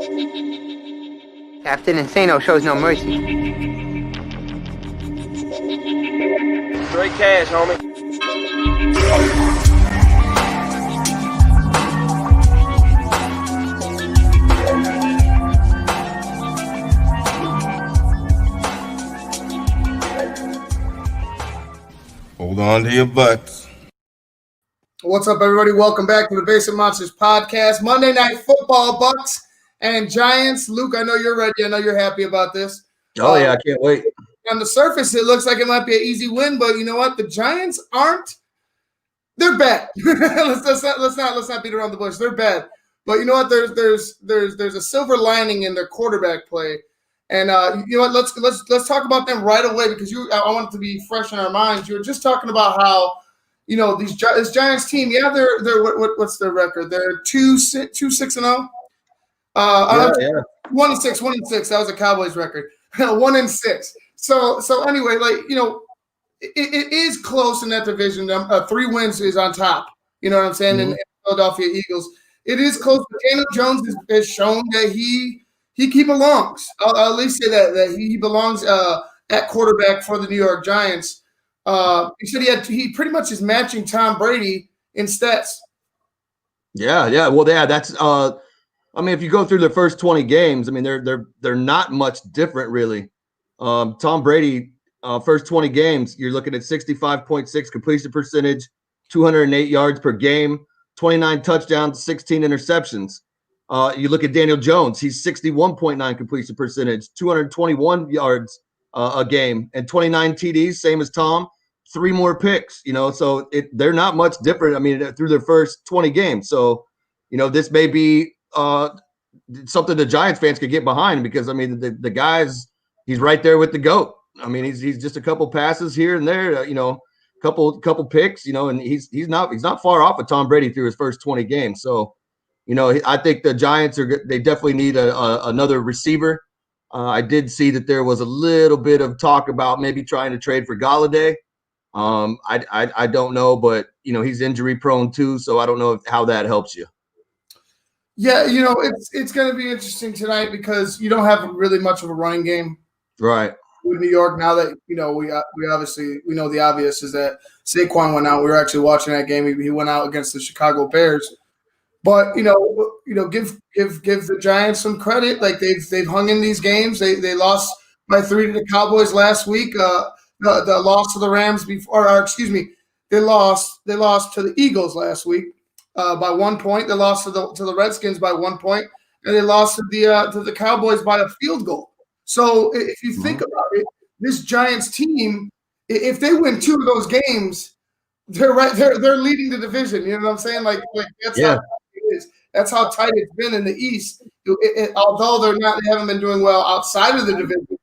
Captain Insano shows no mercy. Straight cash, homie. Hold on to your butts. What's up, everybody? Welcome back to the Basic Monsters podcast. Monday Night Football, Bucks and Giants. Luke, I know you're ready. I know you're happy about this. Oh, yeah, I can't wait. On the surface, it looks like it might be an easy win, but you know what? The Giants aren't. They're bad. let's not beat around the bush. They're bad. But you know what? There's a silver lining in their quarterback play. And you know what? Let's talk about them right away because I want it to be fresh in our minds. You were just talking about how, you know, this Giants team. Yeah, they're what's their record? They're 2-6-0. 1-6. That was a Cowboys record. 1-6. So anyway, like, you know, it is close in that division. 3 wins is on top. You know what I'm saying? Mm-hmm. And Philadelphia Eagles. It is close. But Daniel Jones has shown that he belongs. I'll at least say that he belongs at quarterback for the New York Giants. He said he pretty much is matching Tom Brady in stats. Yeah. Well, yeah, that's I mean, if you go through the first 20 games, I mean, they're not much different really. Tom Brady, first 20 games, you're looking at 65.6 completion percentage, 208 yards per game, 29 touchdowns, 16 interceptions. You look at Daniel Jones, he's 61.9 completion percentage, 221 yards a game, and 29 TDs, same as Tom, 3 more picks, you know, so they're not much different. I mean, through their first 20 games. So, you know, this may be something the Giants fans could get behind because, I mean, the guy's, he's right there with the GOAT. I mean, he's just a couple passes here and there, you know, couple picks, you know, and he's not far off of Tom Brady through his first 20 games. So, you know, I think the Giants they definitely need another receiver. I did see that there was a little bit of talk about maybe trying to trade for Golladay. I don't know, but you know, he's injury prone too, so I don't know how that helps you. Yeah, you know, it's going to be interesting tonight because you don't have really much of a running game, right? With New York now that you know we obviously we know the obvious is that Saquon went out. We were actually watching that game. He went out against the Chicago Bears. But you know, give the Giants some credit. Like they've hung in these games. They lost by 3 to the Cowboys last week. The loss to the Rams before, or excuse me, they lost to the Eagles last week by 1 point. They lost to the Redskins by 1 point, and they lost to the Cowboys by a field goal. So if you think about it, this Giants team, if they win 2 of those games, they're leading the division. You know what I'm saying? Like that's how it is. That's how tight it's been in the East. Although they haven't been doing well outside of the division.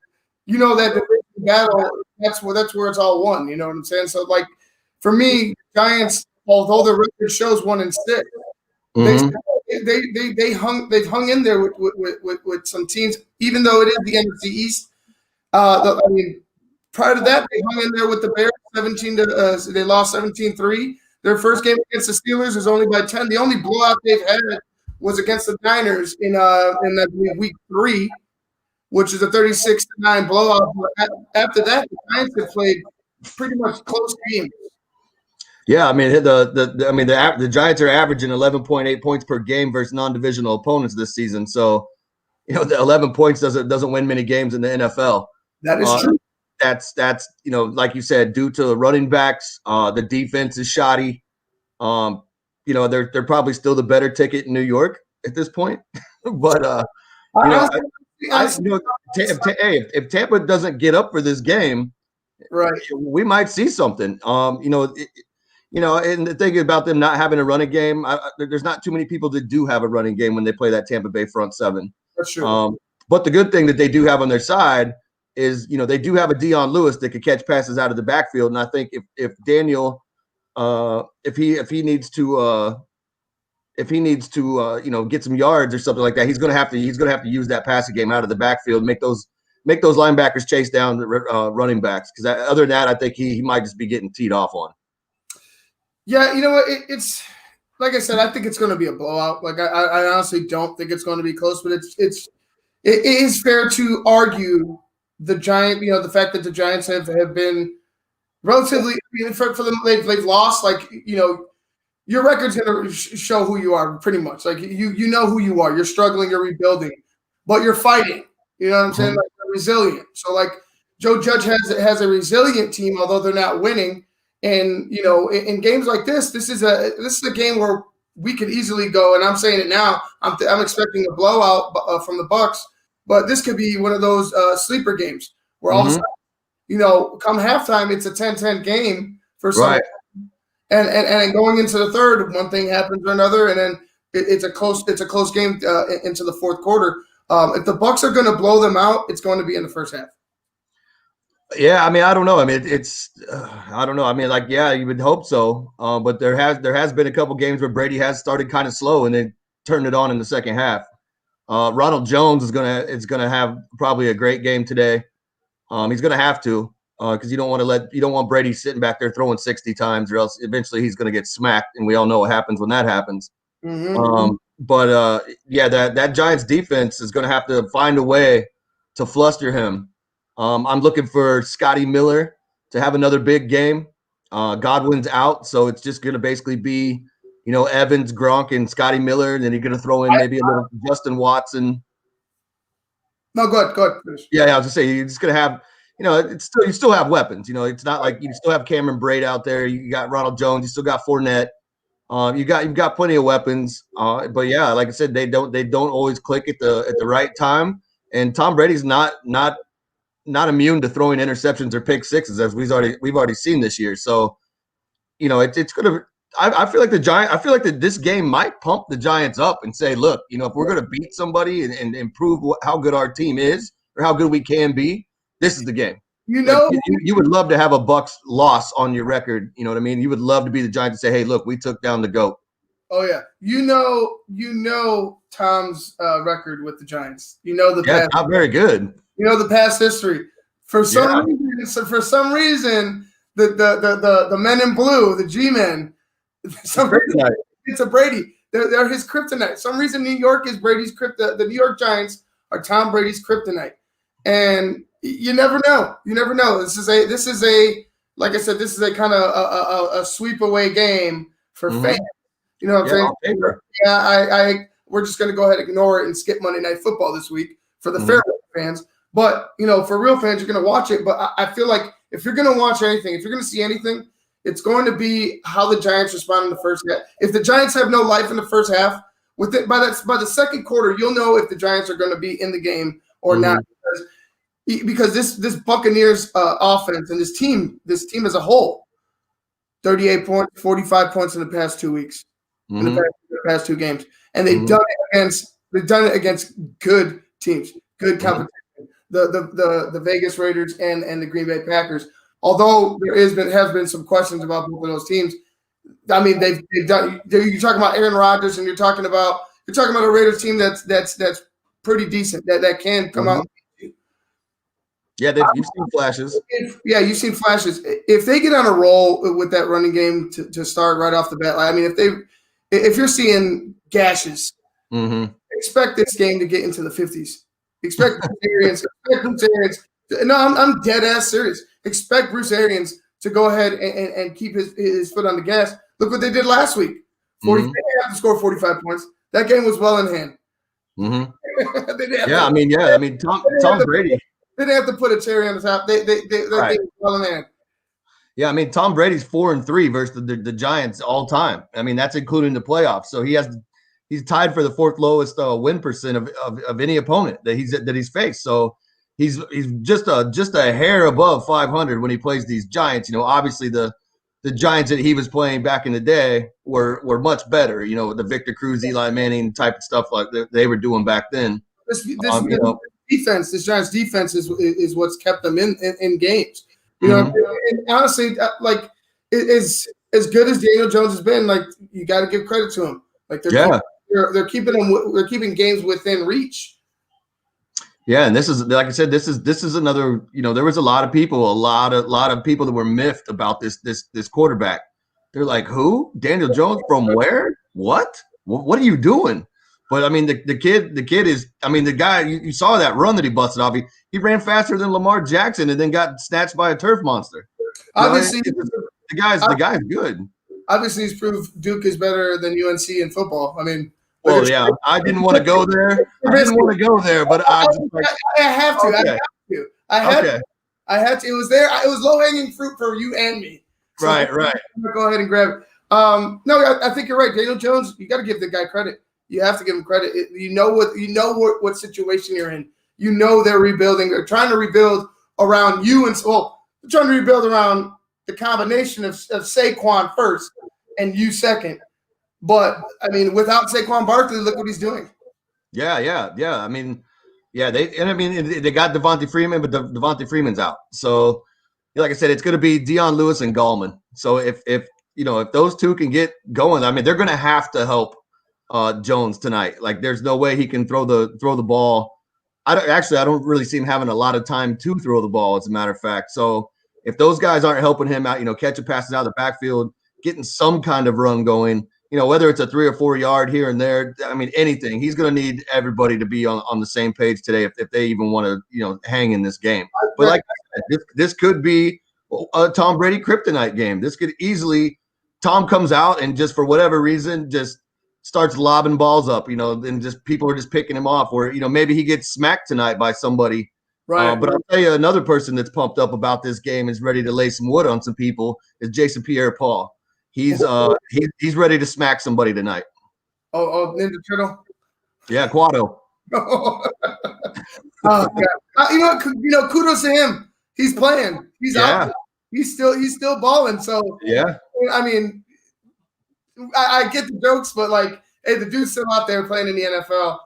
You know that division battle. That's where it's all won. You know what I'm saying? So like for me, Giants, although the record shows 1-6, they've hung in there with some teams, even though it is the NFC East. I mean, prior to that, they hung in there with the Bears. They lost 17-3. Their first game against the Steelers was only by 10. The only blowout they've had was against the Niners in week 3, which is a 36-9 blowout. But after that, the Giants have played pretty much close games. Yeah, I mean the Giants are averaging 11.8 points per game versus non-divisional opponents this season. So, you know, the 11 points doesn't win many games in the NFL. That is true. That's you know, like you said, due to the running backs, the defense is shoddy. You know, they're probably still the better ticket in New York at this point. But if Tampa doesn't get up for this game, right, we might see something. You know, and the thing about them not having a running game, there's not too many people that do have a running game when they play that Tampa Bay front seven. That's true. But the good thing that they do have on their side is, you know, they do have a Dion Lewis that could catch passes out of the backfield. And I think if Daniel, if he needs to you know, get some yards or something like that, he's gonna have to use that passing game out of the backfield, make those linebackers chase down the running backs. Because other than that, I think he might just be getting teed off on. Yeah, you know what? like I said, I think it's going to be a blowout. Like I honestly don't think it's going to be close, but it is fair to argue the fact that the Giants have been relatively for them they've lost. Like your record's going to show who you are pretty much. Like you know who you are. You're struggling. You're rebuilding, but you're fighting. You know what I'm saying? Like you're resilient. So like Joe Judge has a resilient team, although they're not winning. And in games like this is a game where we could easily go. And I'm saying it now. I'm expecting a blowout from the Bucs, but this could be one of those sleeper games where all of a sudden, come halftime, it's a 10-10 game for some. Right. And going into the third, one thing happens or another, and then it's a close game into the fourth quarter. If the Bucs are going to blow them out, it's going to be in the first half. Yeah, I mean, I don't know. I mean, I don't know. I mean, like, yeah, you would hope so. But there has been a couple games where Brady has started kind of slow and then turned it on in the second half. Ronald Jones is gonna have probably a great game today. He's gonna have to because you don't want Brady sitting back there throwing 60 times, or else eventually he's gonna get smacked, and we all know what happens when that happens. But that Giants defense is gonna have to find a way to fluster him. I'm looking for Scotty Miller to have another big game. Godwin's out, so it's just going to basically be, Evans, Gronk, and Scotty Miller, and then you're going to throw in maybe a little Justin Watson. No, go ahead. Yeah, I was just saying, you're just going to have, you still have weapons. It's not like you still have Cameron Brate out there. You got Ronald Jones. You still got Fournette. You've got plenty of weapons. But yeah, like I said, they don't always click at the right time. And Tom Brady's not immune to throwing interceptions or pick sixes, as we've already seen this year. So, it's gonna. I feel like that this game might pump the Giants up and say, look, if we're gonna beat somebody and improve how good our team is or how good we can be, this is the game. You would love to have a Bucs loss on your record. You know what I mean? You would love to be the Giants and say, hey, look, we took down the GOAT. Oh yeah, Tom's record with the Giants. Past, not very good. The past history. For some reason, the men in blue, the G-men, it's a Brady. They're his kryptonite. Some reason New York is Brady's kryptonite. The New York Giants are Tom Brady's kryptonite, and you never know. This is a like I said, this is a kind of a sweep away game for fans. You know what I'm saying? Yeah, we're just going to go ahead and ignore it and skip Monday Night Football this week for the fair fans. But, for real fans, you're going to watch it. But I feel like if you're going to watch anything, if you're going to see anything, it's going to be how the Giants respond in the first half. If the Giants have no life in the first half, by the second quarter, you'll know if the Giants are going to be in the game or not. Because this Buccaneers offense and this team as a whole, 38 points, 45 points in the past 2 weeks, in the past two games, and they've done it against good teams, good competition. The Vegas Raiders and the Green Bay Packers. Although there has been some questions about both of those teams. I mean, they've done. You're talking about Aaron Rodgers, and you're talking about a Raiders team that's pretty decent that can come out. Yeah, you've seen flashes. You've seen flashes. If they get on a roll with that running game to start right off the bat, I mean, if you're seeing gashes, expect this game to get into the 50s. Expect Bruce Arians. No, I'm dead ass serious. Expect Bruce Arians to go ahead and keep his foot on the gas. Look what they did last week. They didn't have to score 45 points. That game was well in hand. Tom Brady. They didn't have to put a cherry on the top. That game was well in hand. Yeah, I mean, Tom Brady's 4-3 versus the Giants all time. I mean, that's including the playoffs. So he's tied for the fourth lowest win percent of any opponent that he's faced. So he's just a hair above 500 when he plays these Giants. Obviously the Giants that he was playing back in the day were much better. The Victor Cruz, Eli Manning type of stuff like they were doing back then. This Giants defense is what's kept them in games. And honestly, like as good as Daniel Jones has been, like you got to give credit to him. Like they're keeping games within reach. Yeah, and this is, like I said, this is another. There was a lot of people that were miffed about this quarterback. They're like, who? Daniel Jones from where? what? What are you doing? But I mean, the kid is. I mean, the guy you saw that run that he busted off. He ran faster than Lamar Jackson and then got snatched by a turf monster. Obviously, the guy's good. Obviously, he's proved Duke is better than UNC in football. I mean, well, yeah, I didn't want to go there. I didn't want to go there, but I have to. Okay. I had to. It was there. It was low hanging fruit for you and me. So right. I'm gonna go ahead and grab it. No, I think you're right. Daniel Jones, you got to give the guy credit. You have to give him credit. You know what situation you're in. You know they're rebuilding. They're trying to rebuild around you, and they're trying to rebuild around the combination of Saquon first and you second. But I mean, without Saquon Barkley, look what he's doing. Yeah. I mean, they got Devontae Freeman, but Devontae Freeman's out. So, like I said, it's going to be Deion Lewis and Gallman. So if those two can get going, I mean, they're going to have to help Jones tonight. Like, there's no way he can throw the ball. I don't really see him having a lot of time to throw the ball, as a matter of fact. So if those guys aren't helping him out, catching passes out of the backfield, getting some kind of run going, whether it's a 3 or 4 yard here and there, I mean, anything, he's going to need everybody to be on the same page today if they even want to, hang in this game. But like I said, this could be a Tom Brady kryptonite game. This could easily, Tom comes out and just for whatever reason, just starts lobbing balls up, and just people are just picking him off, or, maybe he gets smacked tonight by somebody. Right. But I'll tell you, another person that's pumped up about this game is ready to lay some wood on some people is Jason Pierre-Paul. He's ready to smack somebody tonight. Oh, Ninja Turtle. Yeah, Quado. Oh, God. Kudos to him. He's playing. He's out. He's still balling. So yeah. I mean, I get the jokes, but like, hey, the dude's still out there playing in the NFL.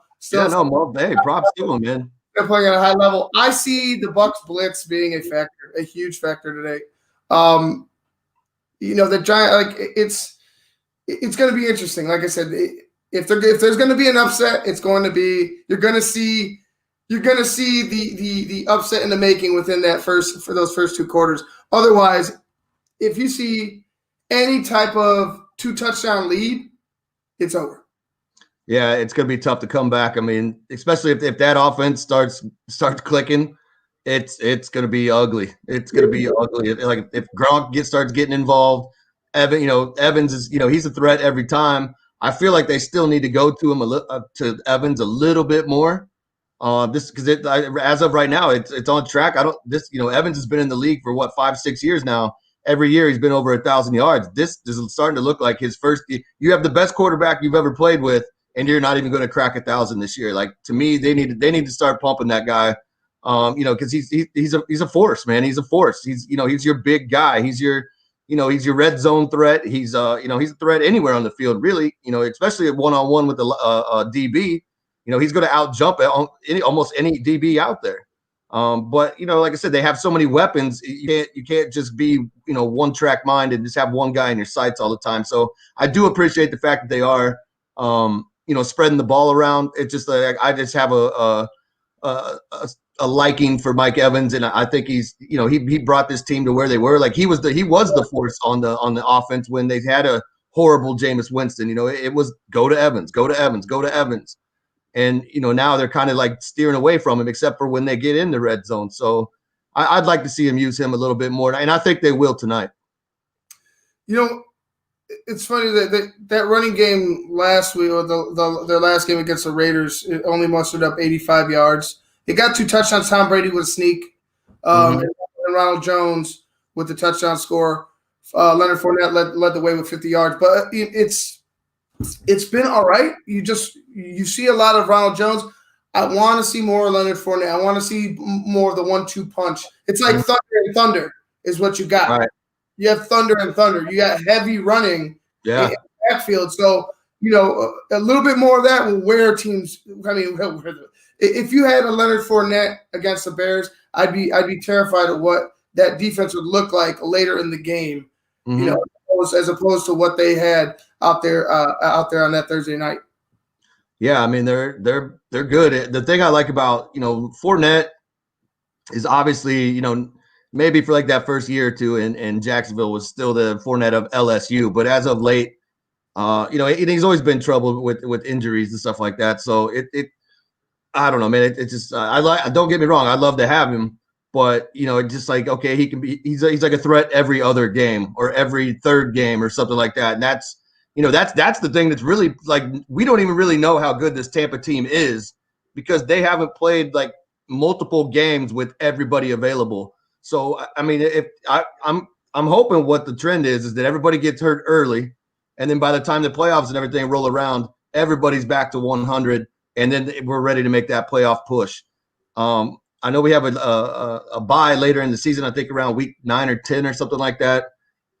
Props to him, man. They're playing at a high level. I see the Bucs blitz being a huge factor today. The Giant, like, it's going to be interesting. Like I said, if there's going to be an upset, it's going to be you're going to see the upset in the making within those first 2 quarters. Otherwise, if you see any type of 2-touchdown lead, it's over. Yeah, it's going to be tough to come back. I mean, especially if that offense starts clicking, it's going to be ugly. It's going to be ugly. Like if Gronk starts getting involved, Evans is, he's a threat every time. I feel like they still need to go to him to Evans a little bit more. This because as of right now, it's on track. Evans has been in the league for 5-6 years now. Every year he's been over 1,000 yards. This is starting to look like his first. You have the best quarterback you've ever played with, and you're not even going to crack 1,000 this year. Like, to me, they need to start pumping that guy. Because he's a force, man. He's a force. He's your big guy. He's your red zone threat. He's a threat anywhere on the field, really. Especially at one-on-one with a DB. He's going to out-jump almost any DB out there. But like I said, they have so many weapons. You can't just be one-track mind and just have one guy in your sights all the time. So I do appreciate the fact that they are spreading the ball around. It's just like I just have a liking for Mike Evans, and I think he brought this team to where they were. Like he was the force on the offense when they had a horrible Jameis Winston. It was go to Evans, go to Evans, go to Evans. And, now they're kind of like steering away from him, except for when they get in the red zone. So I'd like to see him use him a little bit more. And I think they will tonight. It's funny that running game last week, or their last game against the Raiders, it only mustered up 85 yards. It got 2 touchdowns. Tom Brady with a sneak. And Ronald Jones with the touchdown score. Leonard Fournette led the way with 50 yards. But it's been all right. You see a lot of Ronald Jones. I want to see more Leonard Fournette. I want to see more of the 1-2 punch. It's like thunder and thunder is what you got. Right. You have thunder and thunder. You got heavy running in the backfield. So, a little bit more of that will wear teams. I mean, if you had a Leonard Fournette against the Bears, I'd be terrified of what that defense would look like later in the game. As opposed to what they had out there on that Thursday night. Yeah, I mean they're good. The thing I like about Fournette is obviously maybe for like that first year or two in Jacksonville was still the Fournette of LSU, but as of late, And he's always been trouble with injuries and stuff like that. So I don't know, man. It just don't get me wrong, I'd love to have him, but it's just like, okay, he's like a threat every other game or every third game or something like that. And that's the thing that's really like, we don't even really know how good this Tampa team is because they haven't played like multiple games with everybody available. So I mean, if I'm hoping what the trend is that everybody gets hurt early, and then by the time the playoffs and everything roll around, everybody's back to 100, and then we're ready to make that playoff push. I know we have a bye later in the season, I think around week 9 or 10 or something like that.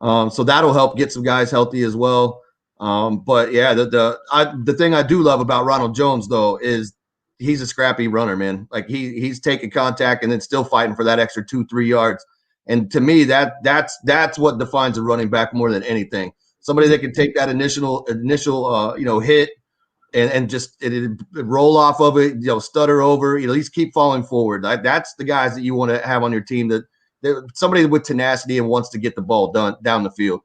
So that'll help get some guys healthy as well. But yeah, the thing I do love about Ronald Jones though is he's a scrappy runner, man. Like he's taking contact and then still fighting for that extra 2-3 yards. And to me, that's what defines a running back more than anything. Somebody that can take that initial hit and just roll off of it, stutter over, at least keep falling forward. That's the guys that you want to have on your team, that somebody with tenacity and wants to get the ball down the field.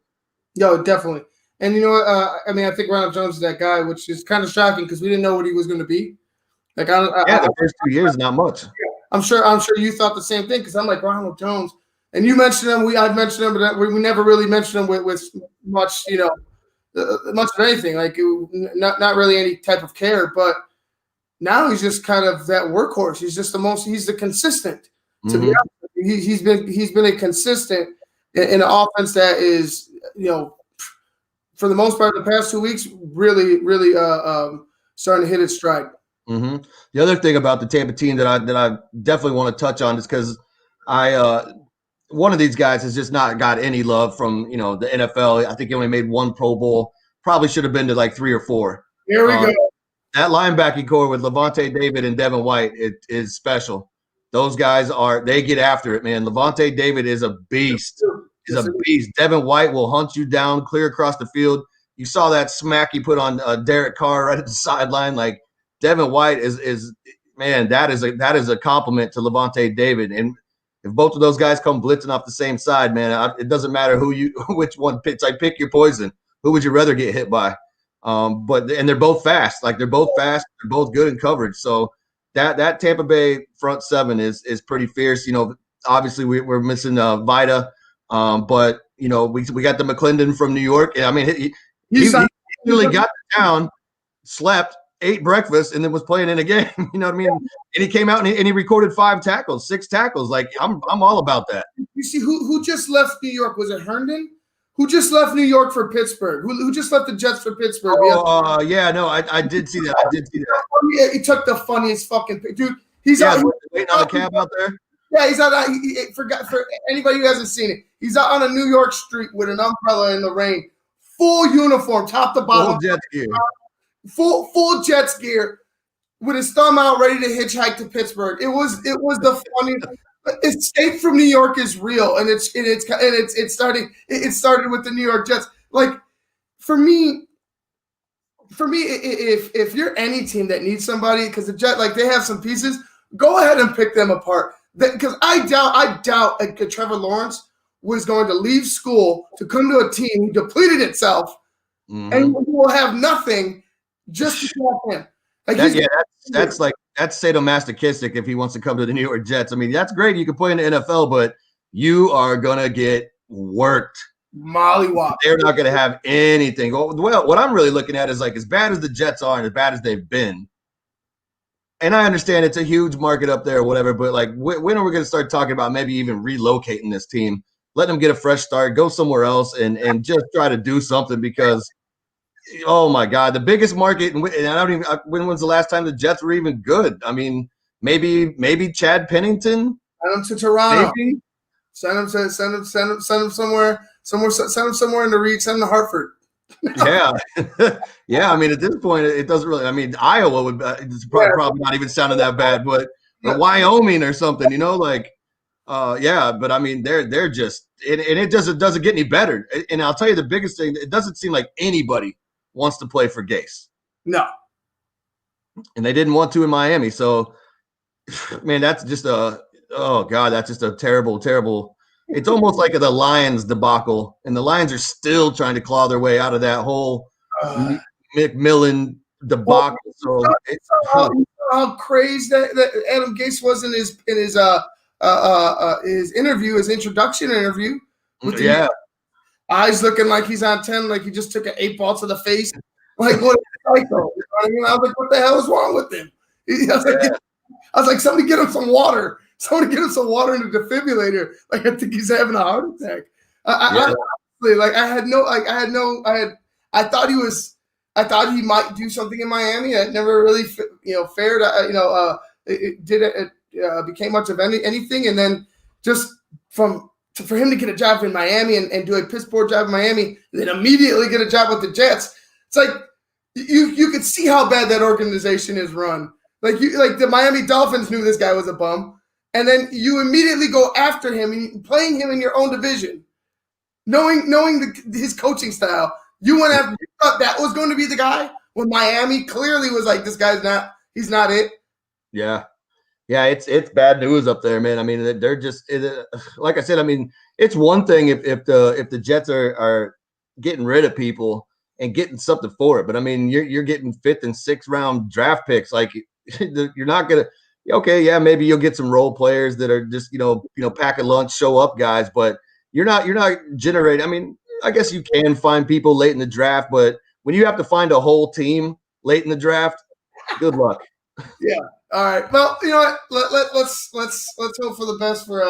Yo, definitely. And you know what? I think Ronald Jones is that guy, which is kind of shocking because we didn't know what he was going to be. Like, the first 2 years, not much. I'm sure you thought the same thing because I'm like Ronald Jones, and you mentioned him. I've mentioned him, but we never really mentioned him with much, much of anything. Like, not really any type of care. But now he's just kind of that workhorse. He's just he's the consistent. To be honest, he's been a consistent in an offense that is, for the most part, the past 2 weeks, really, really starting to hit its stride. Mm-hmm. The other thing about the Tampa team that I definitely want to touch on is because one of these guys has just not got any love from the NFL. I think he only made 1 Pro Bowl. Probably should have been to like 3 or 4. Here we go. That linebacking core with Levante David and Devin White is special. Those guys they get after it, man. Levante David is a beast. He's a beast. Devin White will hunt you down clear across the field. You saw that smack he put on Derek Carr right at the sideline. Like, Devin White is man, that is a compliment to Levante David. And if both of those guys come blitzing off the same side, man, it doesn't matter which one picks. I pick your poison. Who would you rather get hit by? But they're both fast. Like, they're both fast. They're both good in coverage. So that Tampa Bay front seven is pretty fierce. Obviously we're missing Vida, but we got the McClendon from New York. And I mean, he really got to town, slept, ate breakfast, and then was playing in a game. You know what I mean? And he came out and he recorded 6 tackles. Like, I'm all about that. You see who just left New York? Was it Herndon? Who just left New York for Pittsburgh? Who just left the Jets for Pittsburgh? I did see that. Yeah, he took the funniest fucking dude. He's out waiting on the cab out there. Yeah, he's out. For anybody who hasn't seen it, he's out on a New York street with an umbrella in the rain, full uniform, top to bottom. Full Jets gear. Full Jets gear, with his thumb out, ready to hitchhike to Pittsburgh. It was the funniest. Escape from New York is real, and it started with the New York Jets. Like, for me, if you're any team that needs somebody, because the Jets, like, they have some pieces, go ahead and pick them apart. Because I doubt Trevor Lawrence was going to leave school to come to a team who depleted itself, and will have nothing just to draft him. Like, that's sadomasochistic if he wants to come to the New York Jets. I mean, that's great. You can play in the NFL, but you are gonna get worked. Mollywop. They're not gonna have anything. Well, what I'm really looking at is, like, as bad as the Jets are and as bad as they've been. And I understand it's a huge market up there or whatever, but, like, when are we going to start talking about maybe even relocating this team? Let them get a fresh start, go somewhere else, and just try to do something, because, oh my God, the biggest market. And when was the last time the Jets were even good? I mean, maybe Chad Pennington. Send him to Toronto. Maybe. Send him somewhere. Send him somewhere in the region. Send him to Hartford. Yeah. Yeah. I mean, at this point, it doesn't really. I mean, Iowa would. It's probably not even sounding that bad, but Wyoming or something. Yeah. But I mean, they're just, and it doesn't get any better. And I'll tell you the biggest thing: it doesn't seem like anybody wants to play for Gase. No. And they didn't want to in Miami. So, man, that's just that's just a terrible, terrible. It's almost like the Lions debacle, and the Lions are still trying to claw their way out of that hole. McMillan debacle. So how crazy that Adam Gase was in his his introduction interview. With the eyes looking like he's on 10, like he just took an 8-ball to the face. Like, what a psycho. You know what I mean? I was like, what the hell is wrong with him? I was like, somebody get him some water. Somebody get him some water in the defibrillator. Like, I think he's having a heart attack. I thought he might do something in Miami. That never really, fared. It became much of anything. And then just for him to get a job in Miami and do a piss poor job in Miami, and then immediately get a job with the Jets, it's like you could see how bad that organization is run. Like the Miami Dolphins knew this guy was a bum, and then you immediately go after him and playing him in your own division, knowing his coaching style. You went after. You thought that was going to be the guy when Miami clearly was like, this guy's not. He's not it. Yeah. Yeah, it's bad news up there, man. I mean, they're just like I said. I mean, it's one thing if the Jets are getting rid of people and getting something for it, but I mean, you're getting 5th and 6th round draft picks. Like, you're not gonna. Okay, yeah, maybe you'll get some role players that are just pack a lunch, show up guys, but you're not generating. I mean, I guess you can find people late in the draft, but when you have to find a whole team late in the draft, good luck. Yeah. All right. Well, you know what? Let's hope for the best for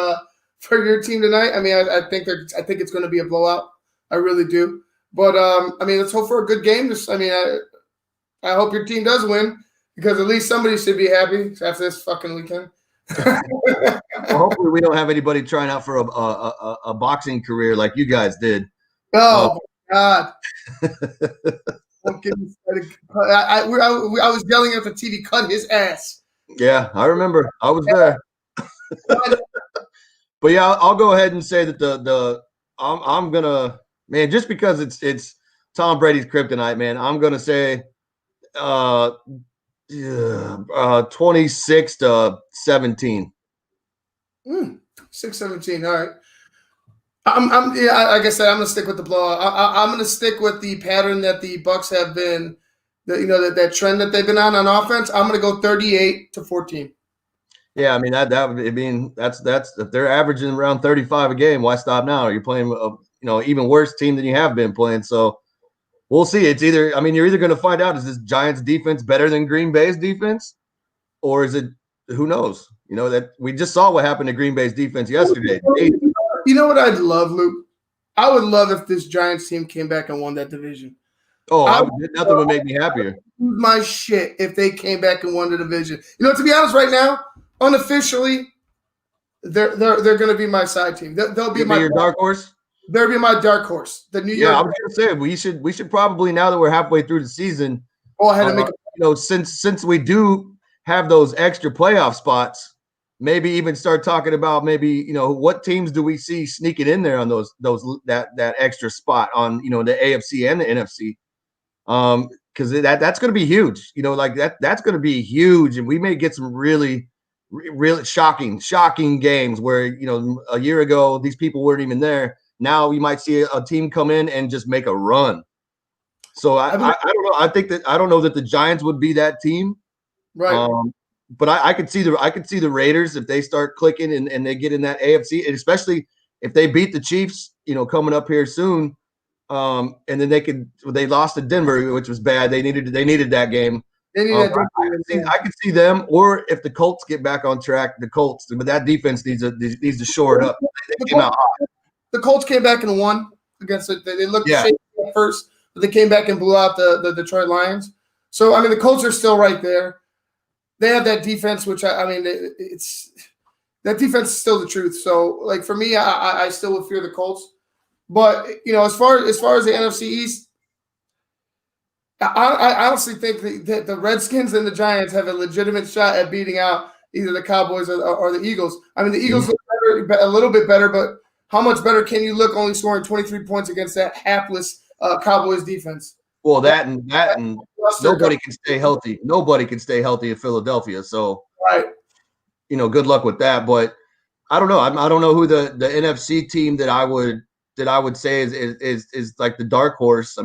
your team tonight. I mean, I think it's going to be a blowout. I really do. But I mean, let's hope for a good game. I hope your team does win because at least somebody should be happy after this fucking weekend. Well, hopefully, we don't have anybody trying out for a boxing career like you guys did. Oh my God. Don't get me started. I was yelling at the TV, cut his ass. Yeah, I remember. I was there. But yeah, I'll go ahead and say that I'm gonna, man, just because it's Tom Brady's kryptonite, man. I'm gonna say 26-17. 6-17. All right. Like I said, I'm gonna stick with the blowout. I'm gonna stick with the pattern that the Bucks have been, that trend that they've been on offense. I'm gonna go 38-14. Yeah, I mean that's if they're averaging around 35 a game, why stop now? You're playing even worse team than you have been playing. So we'll see. It's either, you're either gonna find out, is this Giants defense better than Green Bay's defense, or is it, who knows? That we just saw what happened to Green Bay's defense yesterday. You know what I'd love, Luke? I would love if this Giants team came back and won that division. Oh, nothing would make me happier. My shit if they came back and won the division. To be honest, right now, unofficially, they're going to be my side team. They'll be your dark horse. They'll be my dark horse. The New York. Yeah, I was going to say we should probably, now that we're halfway through the season, go ahead and make since we do have those extra playoff spots, maybe even start talking about what teams do we see sneaking in there on that extra spot on the AFC and the NFC, because that's going to be huge. That's going to be huge, and we may get some really shocking games where a year ago these people weren't even there. Now we might see a team come in and just make a run. So I don't know. I don't know that the Giants would be that team, right? But I could see the Raiders if they start clicking and they get in that AFC, and especially if they beat the Chiefs, coming up here soon. And then they lost to Denver, which was bad. They needed that game. I could see them, or if the Colts get back on track, but that defense needs to shore it up. They came out hot. The Colts came back and won against it. They looked shaky at first, but they came back and blew out the Detroit Lions. So the Colts are still right there. They have that defense, which it's that defense is still the truth. So, like, for me, I still would fear the Colts. But as far as the NFC East, I honestly think that the Redskins and the Giants have a legitimate shot at beating out either the Cowboys or the Eagles. The Eagles look better, a little bit better, but how much better can you look only scoring 23 points against that hapless Cowboys defense? Well, that and nobody can stay healthy. Nobody can stay healthy in Philadelphia. So, right. Good luck with that. But I don't know. I don't know who the NFC team that I would say is like the dark horse.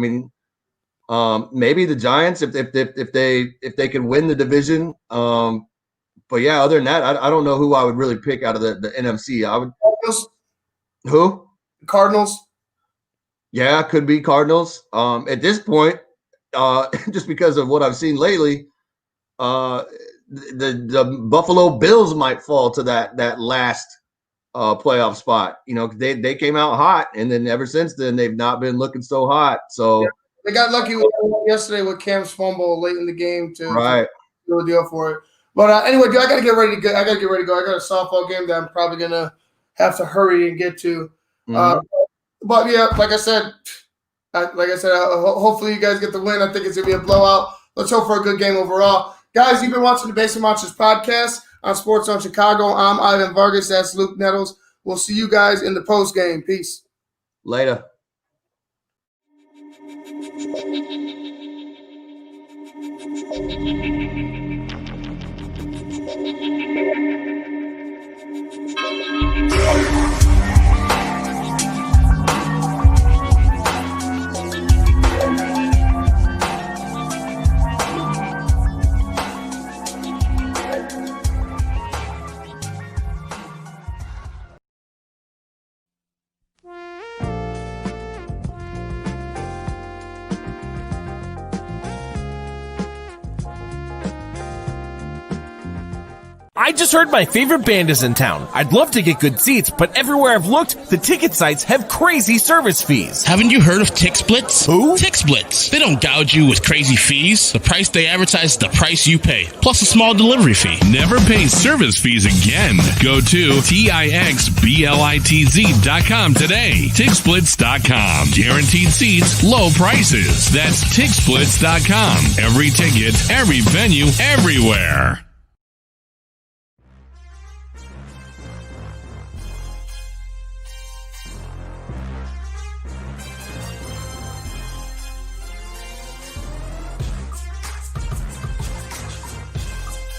Maybe the Giants if they can win the division. But yeah, other than that, I don't know who I would really pick out of the NFC. I would Cardinals. Who? Cardinals. Yeah, could be Cardinals. At this point, just because of what I've seen lately, the Buffalo Bills might fall to that last playoff spot. You know, they came out hot, and then ever since then they've not been looking so hot. So yeah. They got lucky yesterday with Cam's fumble late in the game to do a deal for it. But anyway, dude, I gotta get ready to go. I got a softball game that I'm probably gonna have to hurry and get to. Mm-hmm. But yeah, like I said, hopefully you guys get the win. I think it's gonna be a blowout. Let's hope for a good game overall, guys. You've been watching the Basic Monsters podcast on Sports Zone Chicago. I'm Ivan Vargas. That's Luke Nettles. We'll see you guys in the post game. Peace. Later. I just heard my favorite band is in town. I'd love to get good seats, but everywhere I've looked, the ticket sites have crazy service fees. Haven't you heard of TixSplits? Who? TixSplits. They don't gouge you with crazy fees. The price they advertise is the price you pay, plus a small delivery fee. Never pay service fees again. Go to TIXBLITZ.com today. TixSplits.com. Guaranteed seats, low prices. That's TixSplits.com. Every ticket, every venue, everywhere.